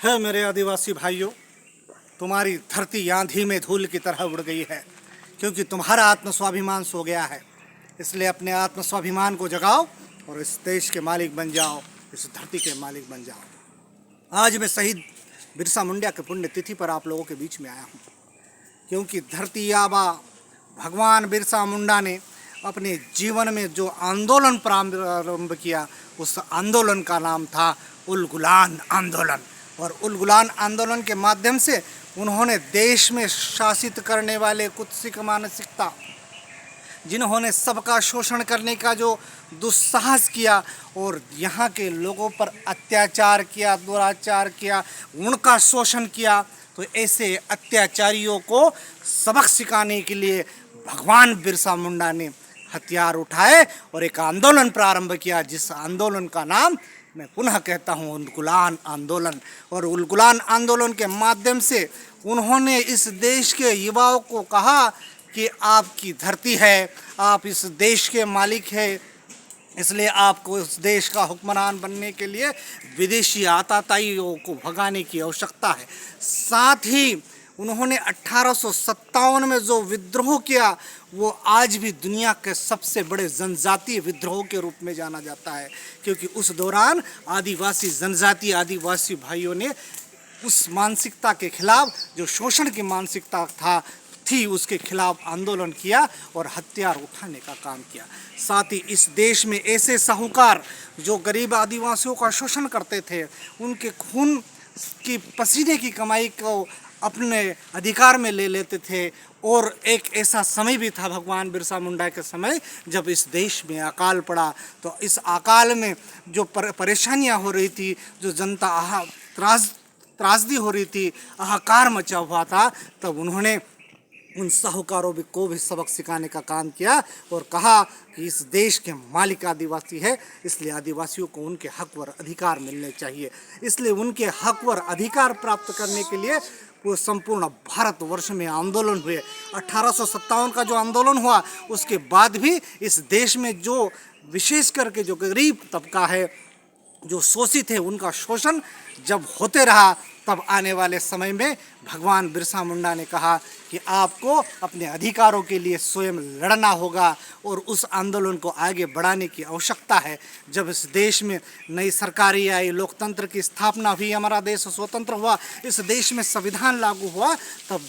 है मेरे आदिवासी भाइयों, तुम्हारी धरती आंधी में धूल की तरह उड़ गई है, क्योंकि तुम्हारा आत्मस्वाभिमान सो गया है। इसलिए अपने आत्मस्वाभिमान को जगाओ और इस देश के मालिक बन जाओ, इस धरती के मालिक बन जाओ। आज मैं शहीद बिरसा मुंडा के पुण्य तिथि पर आप लोगों के बीच में आया हूँ, क्योंकि धरती आबा भगवान बिरसा मुंडा ने अपने जीवन में जो आंदोलन प्रारंभ किया, उस आंदोलन का नाम था उल गुलान आंदोलन। और उल गुलान आंदोलन के माध्यम से उन्होंने देश में शासित करने वाले कुत्सित मानसिकता, जिन्होंने सबका शोषण करने का जो दुस्साहस किया और यहाँ के लोगों पर अत्याचार किया, दुराचार किया, उनका शोषण किया, तो ऐसे अत्याचारियों को सबक सिखाने के लिए भगवान बिरसा मुंडा ने हथियार उठाए और एक आंदोलन प्रारंभ किया, जिस आंदोलन का नाम मैं पुनः कहता हूँ उल गुलान आंदोलन। और उल गुलान आंदोलन के माध्यम से उन्होंने इस देश के युवाओं को कहा कि आपकी धरती है, आप इस देश के मालिक हैं, इसलिए आपको इस देश का हुक्मरान बनने के लिए विदेशी आताताइयों को भगाने की आवश्यकता है। साथ ही उन्होंने 1857 में जो विद्रोह किया, वो आज भी दुनिया के सबसे बड़े जनजातीय विद्रोह के रूप में जाना जाता है, क्योंकि उस दौरान आदिवासी जनजाति आदिवासी भाइयों ने उस मानसिकता के खिलाफ, जो शोषण की मानसिकता थी उसके खिलाफ आंदोलन किया और हथियार उठाने का काम किया। साथ ही इस देश में ऐसे साहूकार जो गरीब आदिवासियों का शोषण करते थे, उनके खून की पसीने की कमाई को अपने अधिकार में ले लेते थे। और एक ऐसा समय भी था भगवान बिरसा मुंडा के समय, जब इस देश में अकाल पड़ा, तो इस अकाल में जो परेशानियां हो रही थी, जो जनता त्रासदी हो रही थी, हाहाकार मचा हुआ था, तब उन्होंने उन साहूकारों को भी सबक सिखाने का काम किया और कहा कि इस देश के मालिक आदिवासी है, इसलिए आदिवासियों को उनके हक व अधिकार मिलने चाहिए। इसलिए उनके हक व अधिकार प्राप्त करने के लिए वो संपूर्ण भारतवर्ष में आंदोलन हुए। 1857 का जो आंदोलन हुआ, उसके बाद भी इस देश में जो विशेष करके जो गरीब तबका है, जो शोषित है, उनका शोषण जब होते रहा, तब आने वाले समय में भगवान बिरसा मुंडा ने कहा कि आपको अपने अधिकारों के लिए स्वयं लड़ना होगा और उस आंदोलन को आगे बढ़ाने की आवश्यकता है। जब इस देश में नई सरकारें आई, लोकतंत्र की स्थापना हुई, हमारा देश स्वतंत्र हुआ, इस देश में संविधान लागू हुआ, तब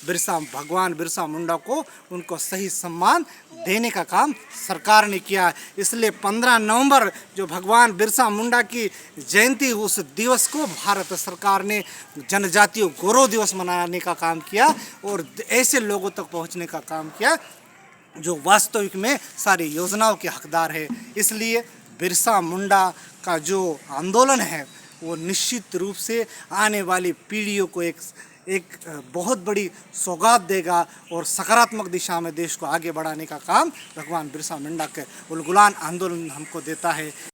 भगवान बिरसा मुंडा को उनको सही सम्मान देने का काम सरकार ने किया। इसलिए 15 नवंबर जो भगवान बिरसा मुंडा की जयंती, उस दिवस को भारत सरकार ने जनजातीय गौरव दिवस मनाने का काम किया और ऐसे लोगों तक पहुंचने का काम किया जो वास्तविक में सारी योजनाओं के हकदार है। इसलिए बिरसा मुंडा का जो आंदोलन है, वो निश्चित रूप से आने वाली पीढ़ियों को एक बहुत बड़ी सौगात देगा और सकारात्मक दिशा में देश को आगे बढ़ाने का काम भगवान बिरसा मुंडा के उल गुलान आंदोलन हमको देता है।